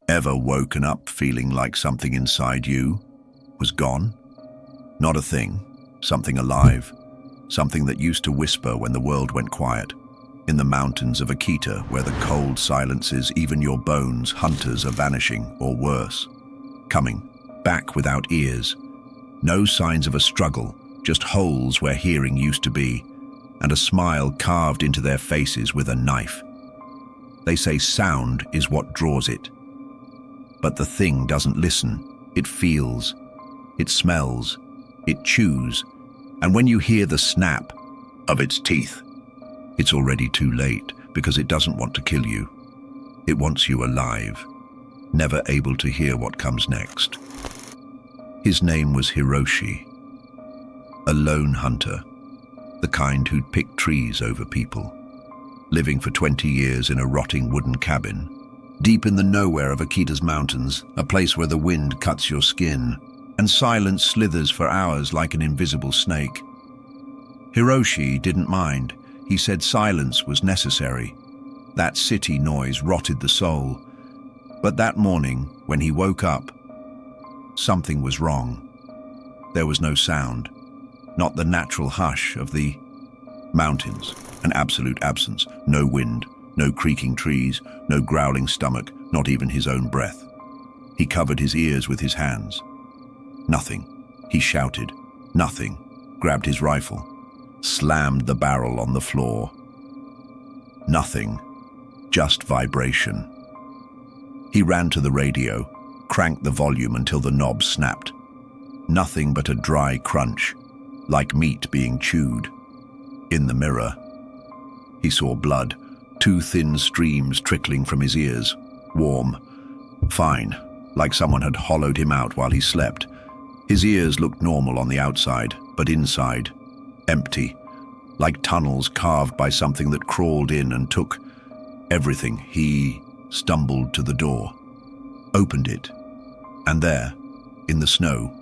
Ever woken up feeling like something inside you was gone? Not a thing, something alive, something that used to whisper when the world went quiet. In the mountains of Akita, where the cold silences even your bones, hunters are vanishing, or worse, coming back without ears. No signs of a struggle, just holes where hearing used to be, and a smile carved into their faces with a knife. They say sound is what draws it. But the thing doesn't listen. It feels, it smells, it chews, and when you hear the snap of its teeth, it's already too late because it doesn't want to kill you. It wants you alive, never able to hear what comes next. His name was Hiroshi, a lone hunter, the kind who'd pick trees over people, living for 20 years in a rotting wooden cabin, deep in the nowhere of Akita's mountains, a place where the wind cuts your skin, and silence slithers for hours like an invisible snake. Hiroshi didn't mind. He said silence was necessary. That city noise rotted the soul. But that morning, when he woke up, something was wrong. There was no sound, not the natural hush of the mountains, an absolute absence, no wind, no creaking trees, no growling stomach, not even his own breath. He covered his ears with his hands. Nothing. He shouted. Nothing. Grabbed his rifle. Slammed the barrel on the floor. Nothing. Just vibration. He ran to the radio, cranked the volume until the knob snapped. Nothing but a dry crunch, like meat being chewed. In the mirror, he saw blood, 2 thin streams trickling from his ears, warm, fine, like someone had hollowed him out while he slept. His ears looked normal on the outside, but inside, empty, like tunnels carved by something that crawled in and took everything. He stumbled to the door, opened it, and there, in the snow,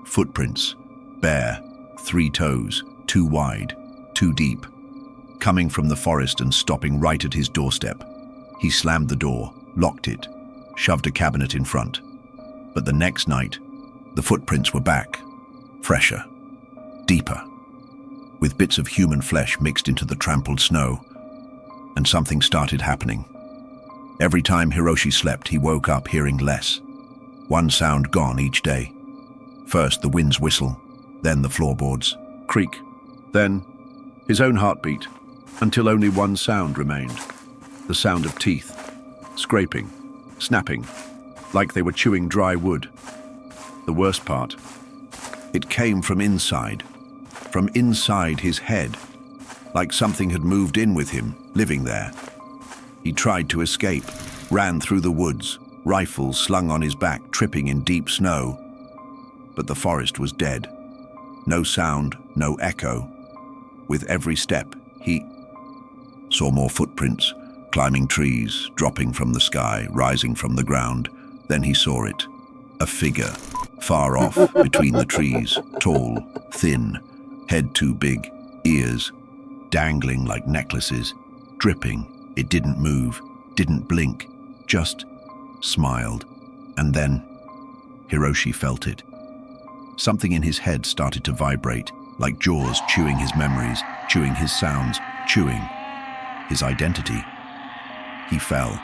footprints, bare, 3 toes, 2 wide, 2 deep, coming from the forest and stopping right at his doorstep. He slammed the door, locked it, shoved a cabinet in front. But the next night, the footprints were back, fresher, deeper, with bits of human flesh mixed into the trampled snow. And something started happening. Every time Hiroshi slept, he woke up hearing less. 1 sound gone each day. First the wind's whistle, then the floorboards creak, then his own heartbeat, until only 1 sound remained. The sound of teeth, scraping, snapping, like they were chewing dry wood. The worst part, it came from inside his head, like something had moved in with him, living there. He tried to escape, ran through the woods, rifle slung on his back, tripping in deep snow. But the forest was dead. No sound, no echo. With every step, he saw more footprints, climbing trees, dropping from the sky, rising from the ground. Then he saw it, a figure, far off between the trees, tall, thin, head too big, ears dangling like necklaces, dripping. It didn't move, didn't blink, just smiled. And then Hiroshi felt it. Something in his head started to vibrate, like jaws chewing his memories, chewing his sounds, chewing his identity. He fell,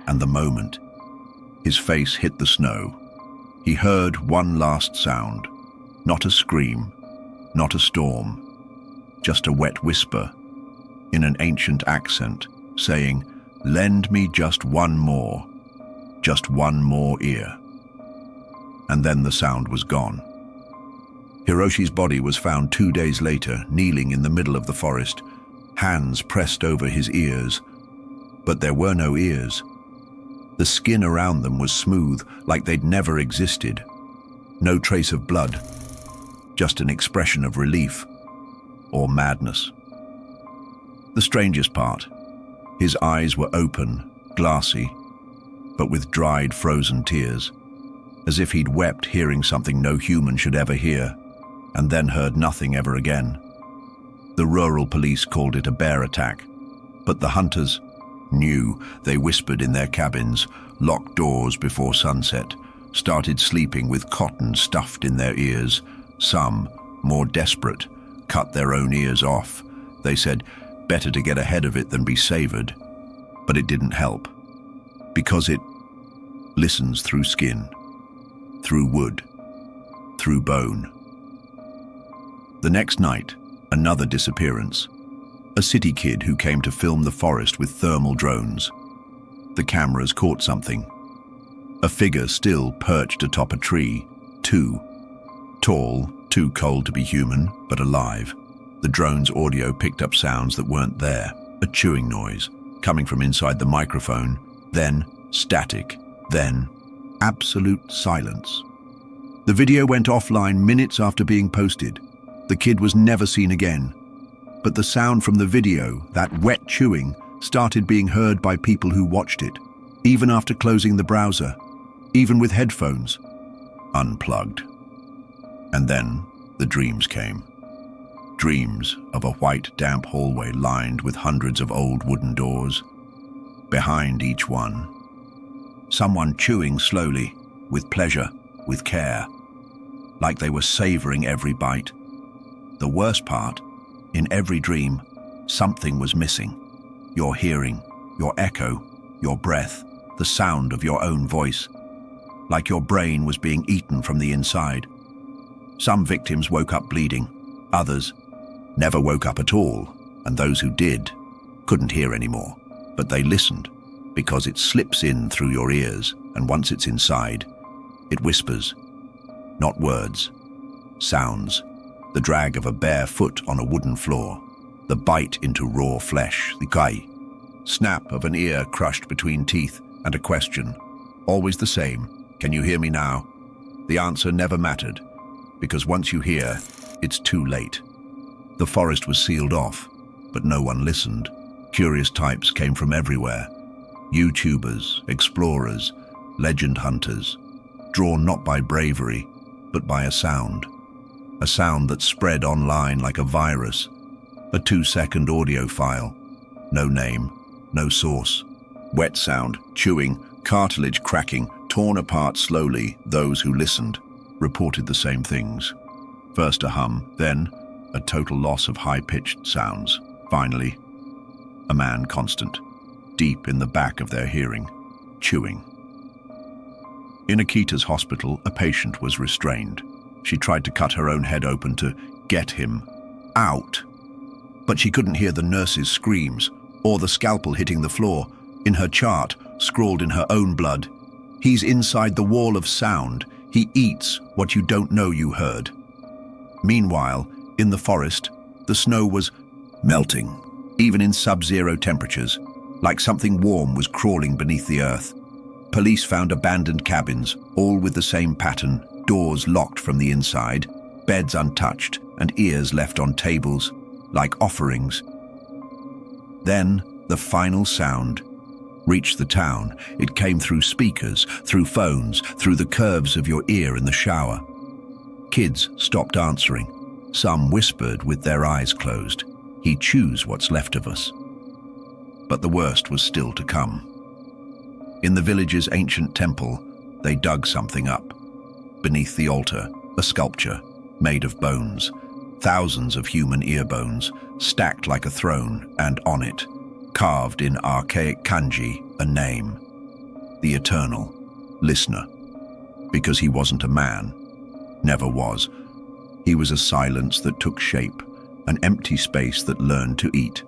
and the moment his face hit the snow, he heard 1 last sound, not a scream, not a storm, just a wet whisper in an ancient accent saying, "Lend me just 1 more, just 1 more ear." And then the sound was gone. Hiroshi's body was found 2 days later, kneeling in the middle of the forest, hands pressed over his ears. But there were no ears. The skin around them was smooth, like they'd never existed. No trace of blood, just an expression of relief or madness. The strangest part, his eyes were open, glassy, but with dried, frozen tears, as if he'd wept hearing something no human should ever hear, and then heard nothing ever again. The rural police called it a bear attack, but the hunters, Knew. They whispered in their cabins, locked doors before sunset, started sleeping with cotton stuffed in their ears. Some, more desperate, cut their own ears off. They said, better to get ahead of it than be savored. But it didn't help, because it listens through skin, through wood, through bone. The next night, another disappearance. A city kid who came to film the forest with thermal drones. The cameras caught something. A figure still perched atop a tree, too tall, too cold to be human, but alive. The drone's audio picked up sounds that weren't there. A chewing noise, coming from inside the microphone, then static, then absolute silence. The video went offline minutes after being posted. The kid was never seen again. But the sound from the video, that wet chewing, started being heard by people who watched it, even after closing the browser, even with headphones, unplugged. And then the dreams came. Dreams of a white, damp hallway lined with hundreds of old wooden doors. Behind each one, someone chewing slowly, with pleasure, with care, like they were savoring every bite. The worst part, in every dream, something was missing. Your hearing, your echo, your breath, the sound of your own voice, like your brain was being eaten from the inside. Some victims woke up bleeding, others never woke up at all, and those who did couldn't hear anymore. But they listened, because it slips in through your ears, and once it's inside, it whispers. Not words, sounds. The drag of a bare foot on a wooden floor, the bite into raw flesh, the kai, snap of an ear crushed between teeth, and a question, always the same, can you hear me now? The answer never mattered, because once you hear, it's too late. The forest was sealed off, but no one listened. Curious types came from everywhere. YouTubers, explorers, legend hunters, drawn not by bravery, but by a sound that spread online like a virus, a 2-second audio file, no name, no source. Wet sound, chewing, cartilage cracking, torn apart slowly. Those who listened reported the same things. First a hum, then a total loss of high-pitched sounds. Finally, a man constant, deep in the back of their hearing, chewing. In Akita's hospital, a patient was restrained. She tried to cut her own head open to get him out, but she couldn't hear the nurse's screams or the scalpel hitting the floor. In her chart, scrawled in her own blood, he's inside the wall of sound. He eats what you don't know you heard. Meanwhile, in the forest, the snow was melting, even in sub-zero temperatures, like something warm was crawling beneath the earth. Police found abandoned cabins, all with the same pattern, doors locked from the inside, beds untouched, and ears left on tables, like offerings. Then, the final sound reached the town. It came through speakers, through phones, through the curves of your ear in the shower. Kids stopped answering. Some whispered with their eyes closed, "He chews what's left of us." But the worst was still to come. In the village's ancient temple, they dug something up. Beneath the altar, a sculpture made of bones, thousands of human ear bones, stacked like a throne, and on it, carved in archaic kanji, a name: the Eternal Listener. Because he wasn't a man, never was. He was a silence that took shape, an empty space that learned to eat.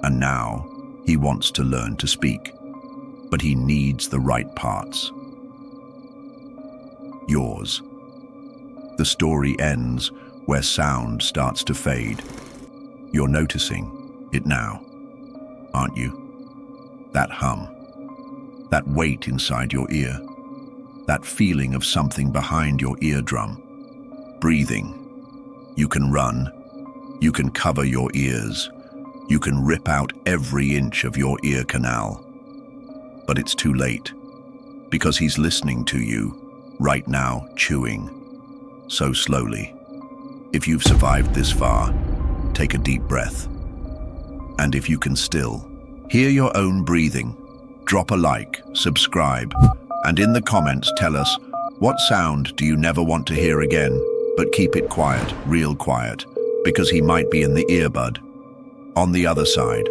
And now, he wants to learn to speak. But he needs the right parts. Yours. The story ends where sound starts to fade. You're noticing it now, aren't you? That hum, that weight inside your ear, that feeling of something behind your eardrum. Breathing. You can run, you can cover your ears, you can rip out every inch of your ear canal. But it's too late, because he's listening to you, right now, chewing, so slowly. If you've survived this far, take a deep breath. And if you can still, Hear your own breathing. Drop a like, subscribe, and in the comments tell us, what sound do you never want to hear again? But keep it quiet, real quiet, because he might be in the earbud. On the other side.